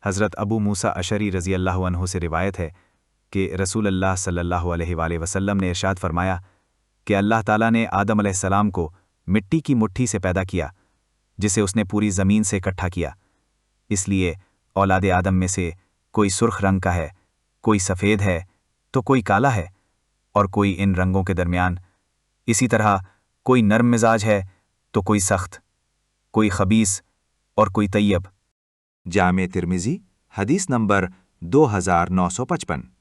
حضرت ابو موسیٰ اشعری رضی اللہ عنہ سے روایت ہے کہ رسول اللہ صلی اللہ علیہ وآلہ وسلم نے ارشاد فرمایا کہ اللہ تعالیٰ نے آدم علیہ السلام کو مٹی کی مٹھی سے پیدا کیا جسے اس نے پوری زمین سے اکٹھا کیا، اس لیے اولاد آدم میں سے کوئی سرخ رنگ کا ہے، کوئی سفید ہے تو کوئی کالا ہے، اور کوئی ان رنگوں کے درمیان، اسی طرح کوئی نرم مزاج ہے تو کوئی سخت، کوئی خبیث اور کوئی طیب۔ جامع ترمذی حدیث نمبر 2955۔